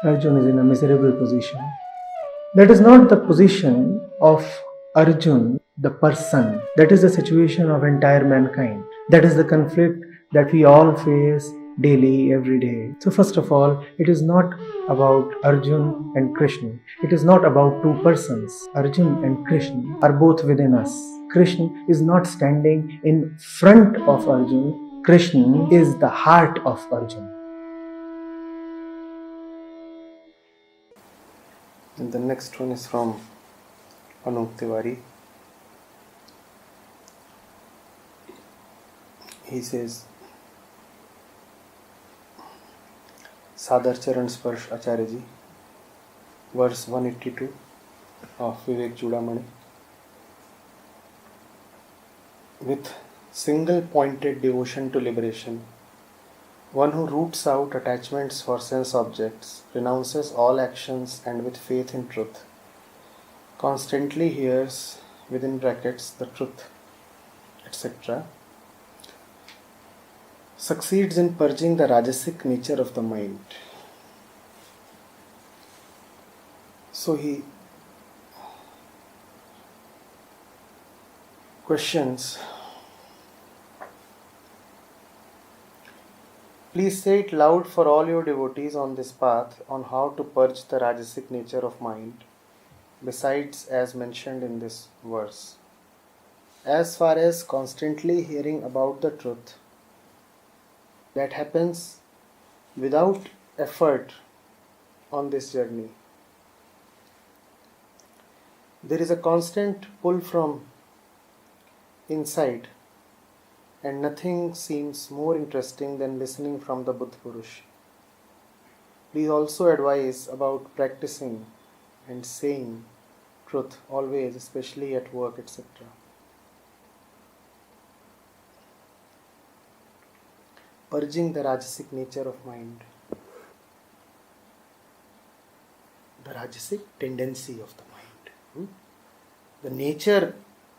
Arjun is in a miserable position. That is not the position of Arjun, the person. That is the situation of entire mankind. That is the conflict that we all face daily, every day. So, first of all, it is not about Arjun and Krishna. It is not about two persons. Arjun and Krishna are both within us. Krishna is not standing in front of Arjun. Krishna is the heart of Arjun. And the next one is from Anup Tiwari. He says, Sadar Charan Sparsh Acharya Ji, verse 182 of Vivekachudamani. With single pointed devotion to liberation, one who roots out attachments for sense objects, renounces all actions and with faith in truth, constantly hears within brackets the truth, etc., succeeds in purging the rajasic nature of the mind. So he questions, please say it loud for all your devotees on this path on how to purge the rajasic nature of mind, besides as mentioned in this verse. As far as constantly hearing about the truth, that happens without effort on this journey. There is a constant pull from inside, and nothing seems more interesting than listening from the Buddha Purush. Please also advise about practicing and saying truth always, especially at work, etc. Purging the rajasic nature of mind. The rajasic tendency of the mind. The nature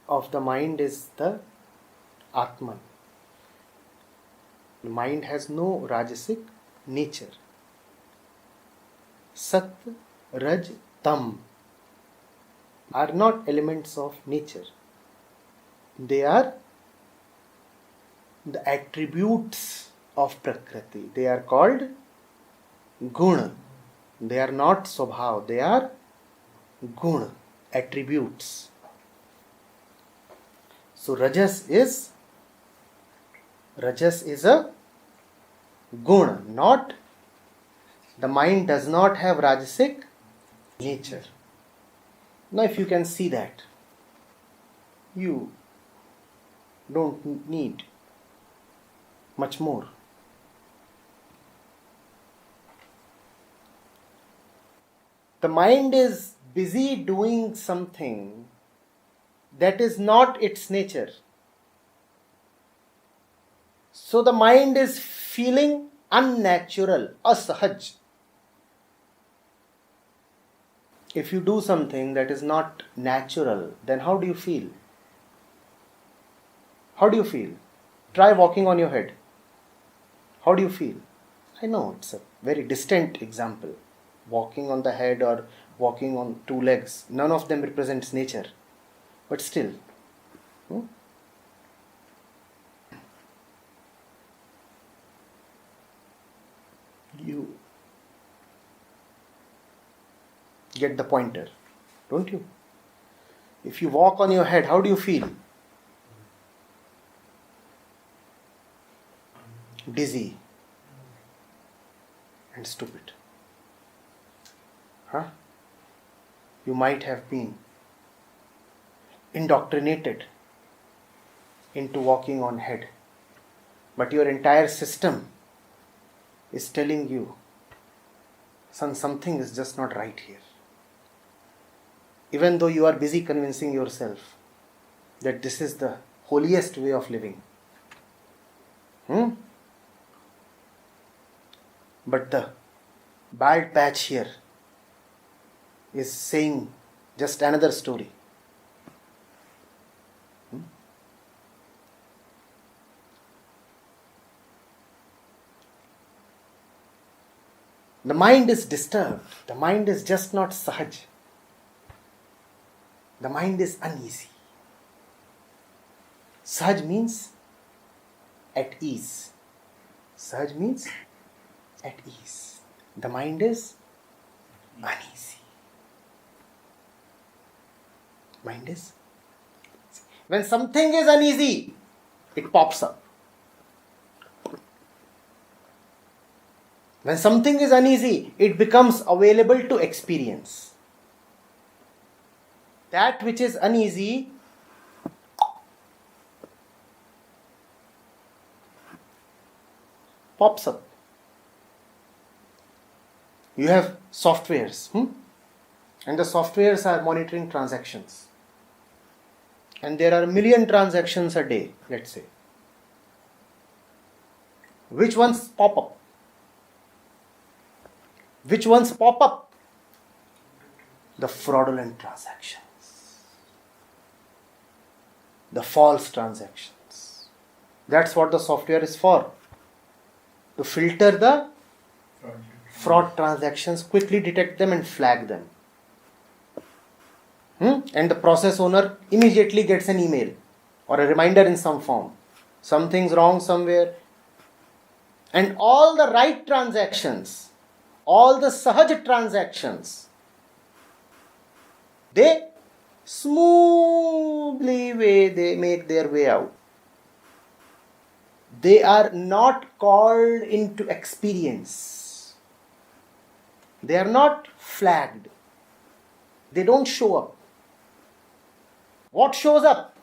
of the mind is the Atman. The mind has no rajasic nature. Sat, Raj, Tam are not elements of nature. They are the attributes of Prakriti. They are called Guna. They are not Swabhav. They are Guna, attributes. So Rajas is a Guna, not, the mind does not have Rajasic nature. Now if you can see that, you don't need much more. The mind is busy doing something that is not its nature. So the mind is feeling unnatural, asahaj. If you do something that is not natural, then how do you feel? How do you feel? Try walking on your head. How do you feel? I know it's a very distant example. Walking on the head or walking on two legs, none of them represents nature. But still, you get the pointer, don't you? If you walk on your head, how do you feel? Dizzy and stupid. You might have been indoctrinated into walking on head, but your entire system is telling you, son, something is just not right here. Even though you are busy convincing yourself that this is the holiest way of living. But the bad patch here is saying just another story. The mind is disturbed. The mind is just not sahaj. The mind is uneasy. Sahaj means at ease. Sahaj means at ease. The mind is uneasy. Mind is. When something is uneasy, it pops up. When something is uneasy, it becomes available to experience. That which is uneasy pops up. You have softwares, and the softwares are monitoring transactions. And there are 1 million transactions a day, let's say. Which ones pop up? Which ones pop up? The fraudulent transactions. The false transactions. That's what the software is for. To filter the fraud transactions, quickly detect them and flag them. And the process owner immediately gets an email or a reminder in some form. Something's wrong somewhere. And all the right transactions, all the sahaj transactions, they smoothly they make their way out. They are not called into experience. They are not flagged. They don't show up. What shows up?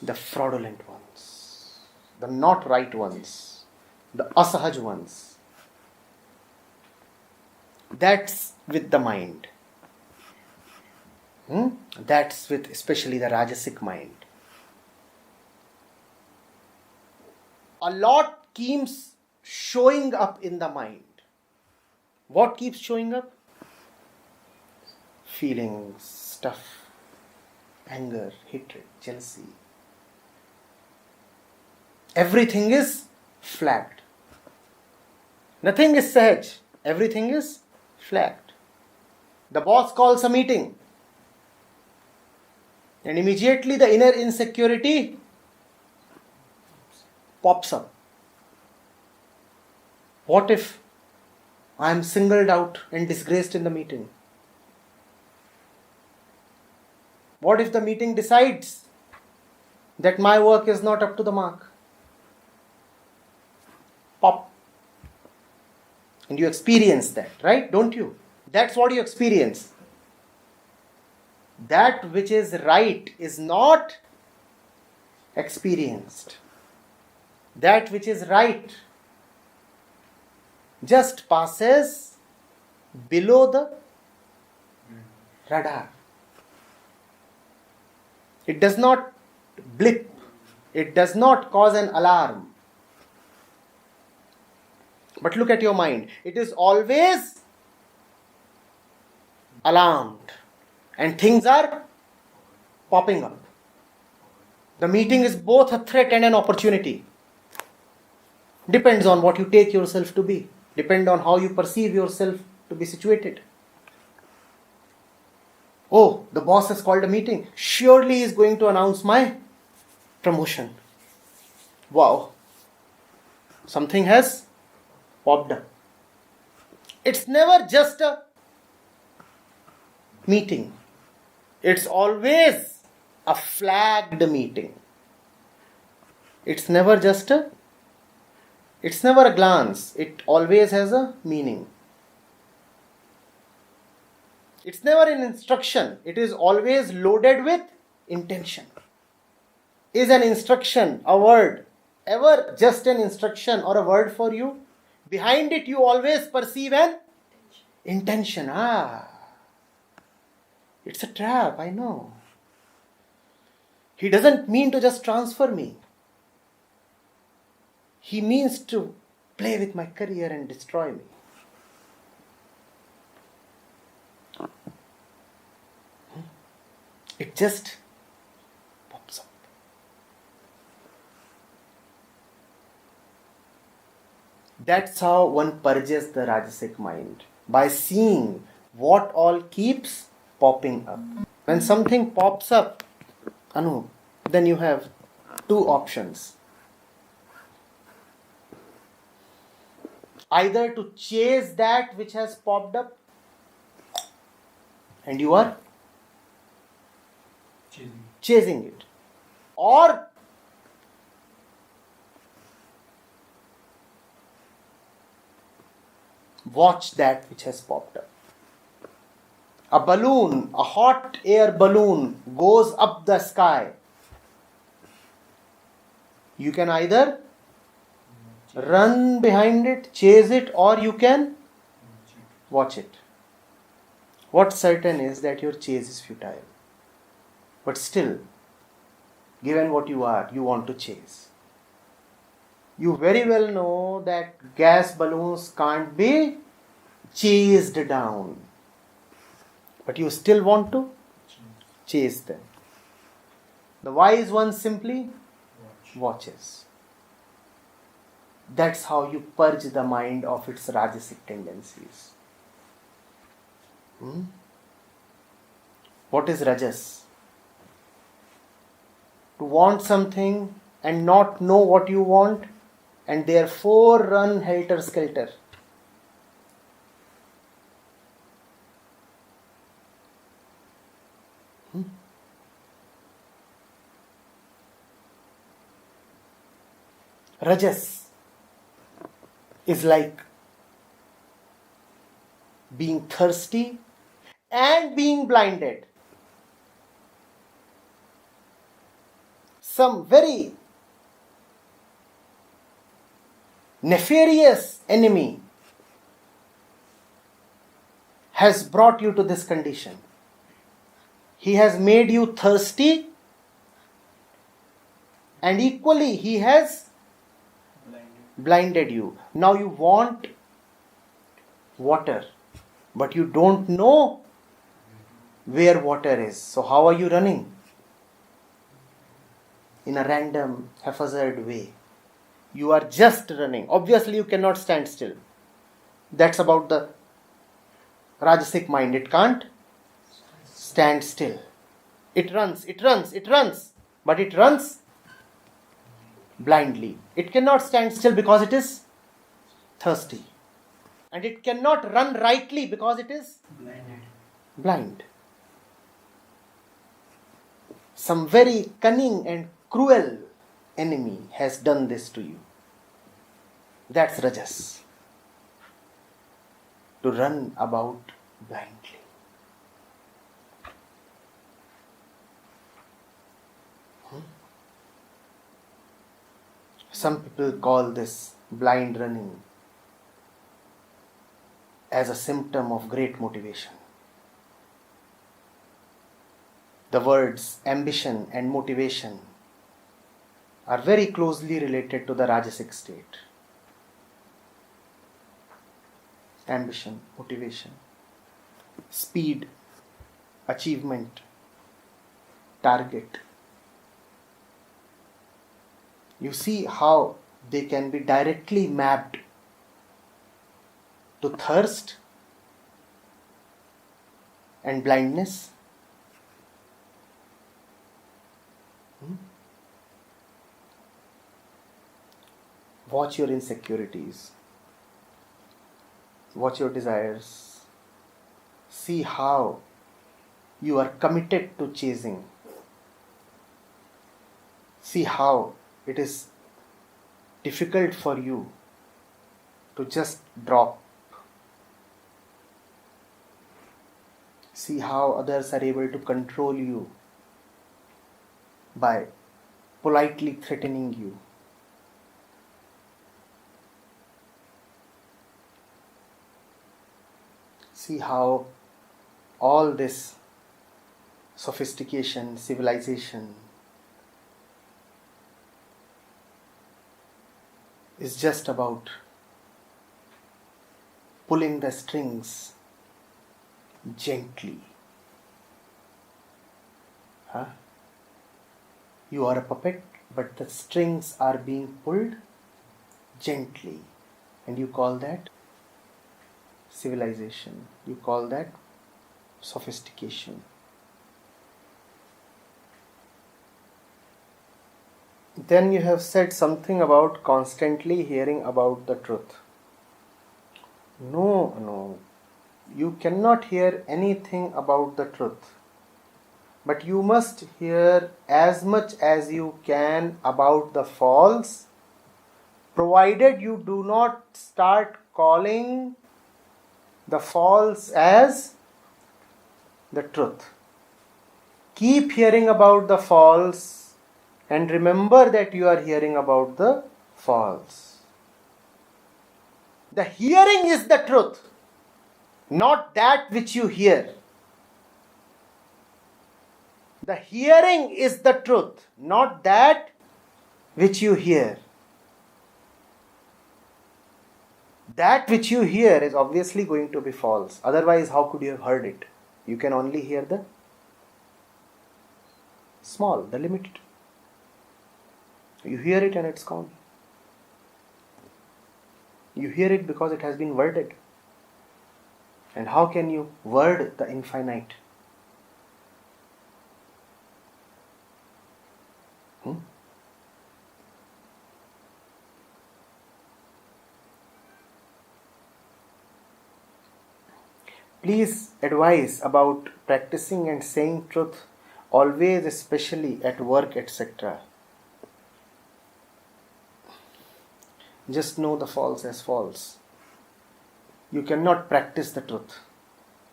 The fraudulent ones. The not right ones. The asahaj ones. That's with the mind. That's with especially the rajasic mind. A lot keeps showing up in the mind. What keeps showing up? Feelings, stuff, anger, hatred, jealousy. Everything is flagged. Nothing is sahaj. Everything is flagged. The boss calls a meeting. And immediately the inner insecurity pops up. What if I am singled out and disgraced in the meeting? What if the meeting decides that my work is not up to the mark? Pop. And you experience that, right? Don't you? That's what you experience. That which is right is not experienced. That which is right just passes below the radar. It does not blip. It does not cause an alarm. But look at your mind. It is always alarmed. And things are popping up. The meeting is both a threat and an opportunity. Depends on what you take yourself to be. Depends on how you perceive yourself to be situated. Oh, the boss has called a meeting. Surely he is going to announce my promotion. Wow. Something has popped up. It's never just a meeting. It's always a flagged meeting. It's never a glance. It always has a meaning. It's never an instruction. It is always loaded with intention. Is an instruction, a word, ever just an instruction or a word for you? Behind it you always perceive an intention. It's a trap, I know. He doesn't mean to just transfer me. He means to play with my career and destroy me. It just pops up. That's how one purges the rajasic mind, by seeing what all keeps popping up. When something pops up, Anu, then you have two options. Either to chase that which has popped up, and you are chasing it, or watch that which has popped up. A balloon, a hot air balloon goes up the sky. You can either run behind it, chase it, or you can watch it. What's certain is that your chase is futile. But still, given what you are, you want to chase. You very well know that gas balloons can't be chased down. But you still want to chase them. The wise one simply watches. That's how you purge the mind of its rajasic tendencies. What is rajas? To want something and not know what you want, and therefore run helter-skelter. Rajas is like being thirsty and being blinded. Some very nefarious enemy has brought you to this condition. He has made you thirsty, and equally he has blinded you. Now you want water, but you don't know where water is. So how are you running? In a random, haphazard way. You are just running. Obviously you cannot stand still. That's about the rajasic mind. It can't stand still. It runs, but it runs blindly. It cannot stand still because it is thirsty. And it cannot run rightly because it is blind. Some very cunning and cruel enemy has done this to you. That's rajas. To run about blindly. Some people call this blind running as a symptom of great motivation. The words ambition and motivation are very closely related to the rajasic state. Ambition, motivation, speed, achievement, target. You see how they can be directly mapped to thirst and blindness. Watch your insecurities. Watch your desires. See how you are committed to chasing. See how it is difficult for you to just drop. See how others are able to control you by politely threatening you. See how all this sophistication, civilization is just about pulling the strings gently. You are a puppet, but the strings are being pulled gently. And you call that civilization. You call that sophistication. Then you have said something about constantly hearing about the truth. No. You cannot hear anything about the truth. But you must hear as much as you can about the false, provided you do not start calling the false as the truth. Keep hearing about the false and remember that you are hearing about the false. The hearing is the truth, not that which you hear. The hearing is the truth, not that which you hear. That which you hear is obviously going to be false. Otherwise, how could you have heard it? You can only hear the small, the limited. You hear it and it's gone. You hear it because it has been worded. And how can you word the infinite? Please advise about practicing and saying truth always, especially at work, etc. Just know the false as false. You cannot practice the truth.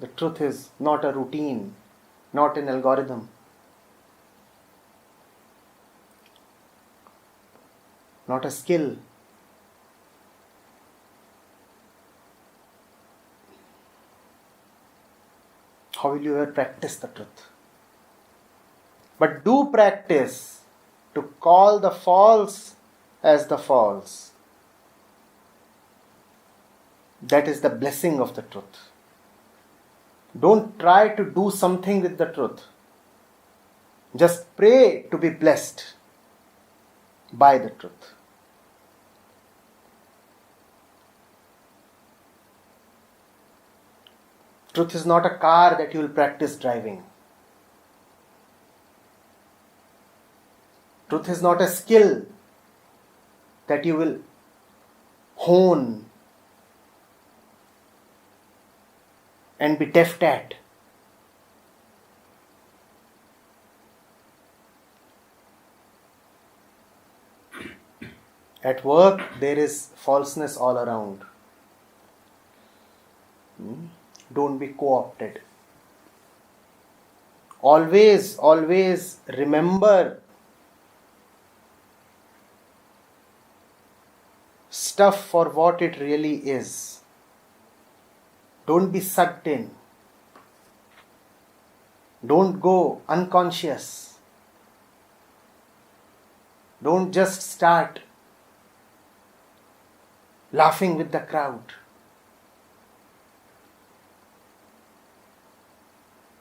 The truth is not a routine, not an algorithm, not a skill. How will you ever practice the truth? But do practice to call the false as the false. That is the blessing of the truth. Don't try to do something with the truth. Just pray to be blessed by the truth. Truth is not a car that you will practice driving. Truth is not a skill that you will hone and be deft at. At work, there is falseness all around. Don't be co-opted. Always remember stuff for what it really is. Don't be sucked in. Don't go unconscious. Don't just start laughing with the crowd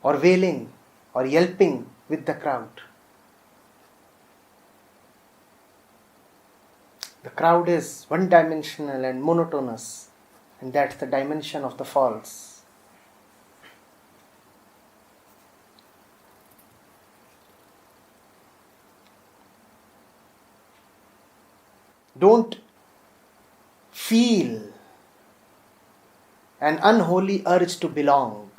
or wailing or yelping with the crowd. The crowd is one-dimensional and monotonous, and that's the dimension of the false. Don't feel an unholy urge to belong.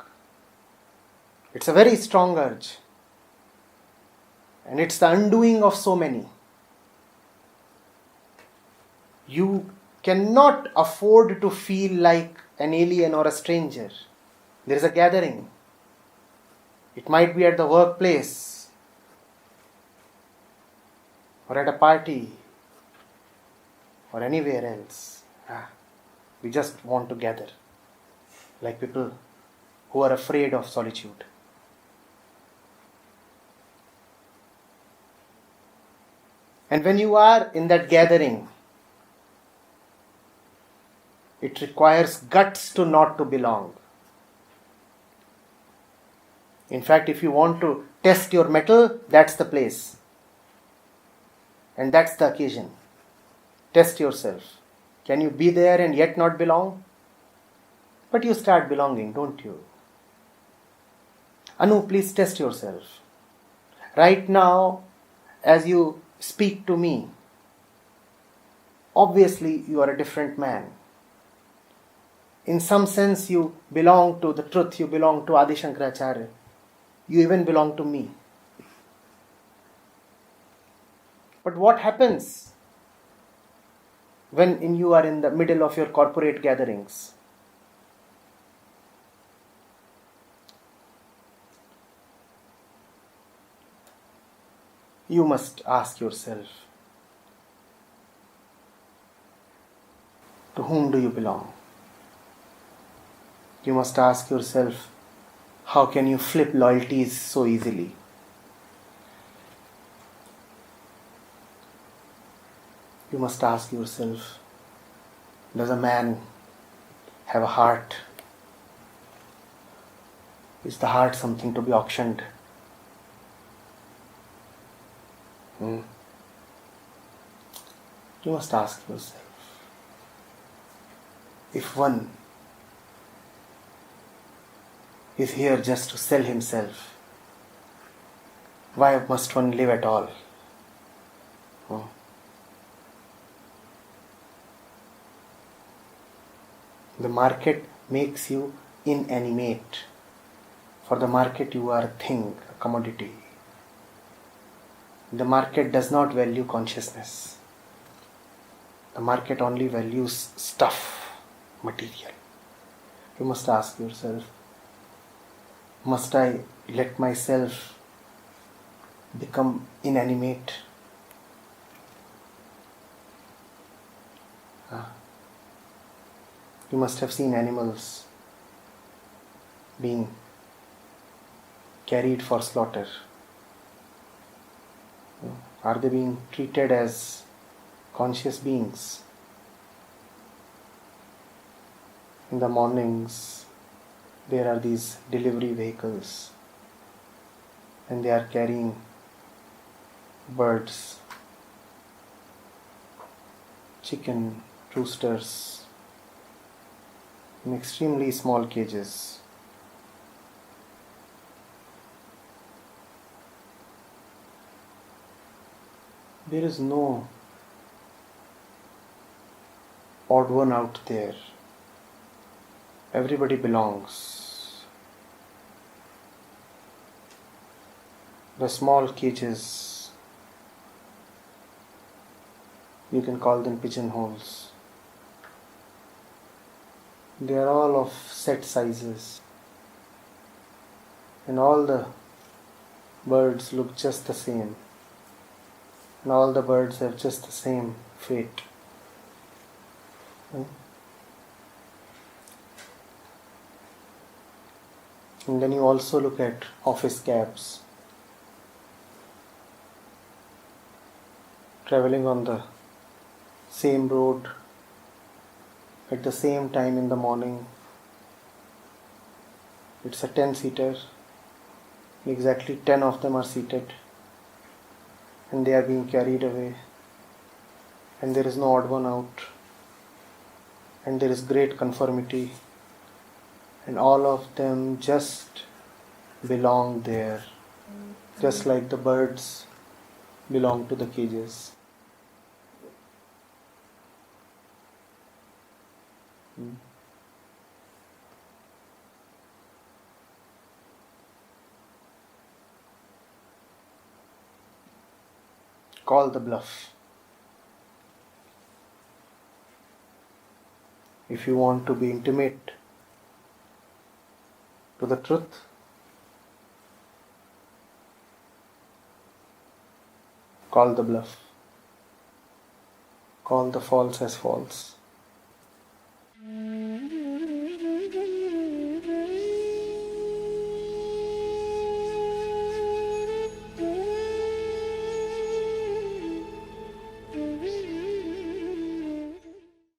It's a very strong urge, and it's the undoing of so many. You cannot afford to feel like an alien or a stranger. There is a gathering. It might be at the workplace or at a party or anywhere else. We just want to gather like people who are afraid of solitude. And when you are in that gathering, it requires guts to not to belong. In fact, if you want to test your mettle, that's the place. And that's the occasion. Test yourself. Can you be there and yet not belong? But you start belonging, don't you? Anu, please test yourself. Right now, as you speak to me, obviously you are a different man. In some sense, you belong to the truth, you belong to Adi Shankaracharya. You even belong to me. But what happens when you are in the middle of your corporate gatherings? You must ask yourself, to whom do you belong? You must ask yourself, how can you flip loyalties so easily? You must ask yourself, does a man have a heart? Is the heart something to be auctioned? You must ask yourself, if one is here just to sell himself, why must one live at all? The market makes you inanimate. For the market you are a thing, a commodity. The market does not value consciousness. The market only values stuff, material. You must ask yourself, must I let myself become inanimate? You must have seen animals being carried for slaughter. Are they being treated as conscious beings? In the mornings, there are these delivery vehicles and they are carrying birds, chicken, roosters in extremely small cages. There is no odd one out there. Everybody belongs. The small cages, you can call them pigeonholes. They are all of set sizes, and all the birds look just the same, and all the birds have just the same fate. And then you also look at office cabs traveling on the same road at the same time in the morning. It's a 10-seater. Exactly 10 of them are seated and they are being carried away, and there is no odd one out, and there is great conformity, and all of them just belong there, just like the birds belong to the cages. Call the bluff. If you want to be intimate to the truth, call the bluff. Call the false as false.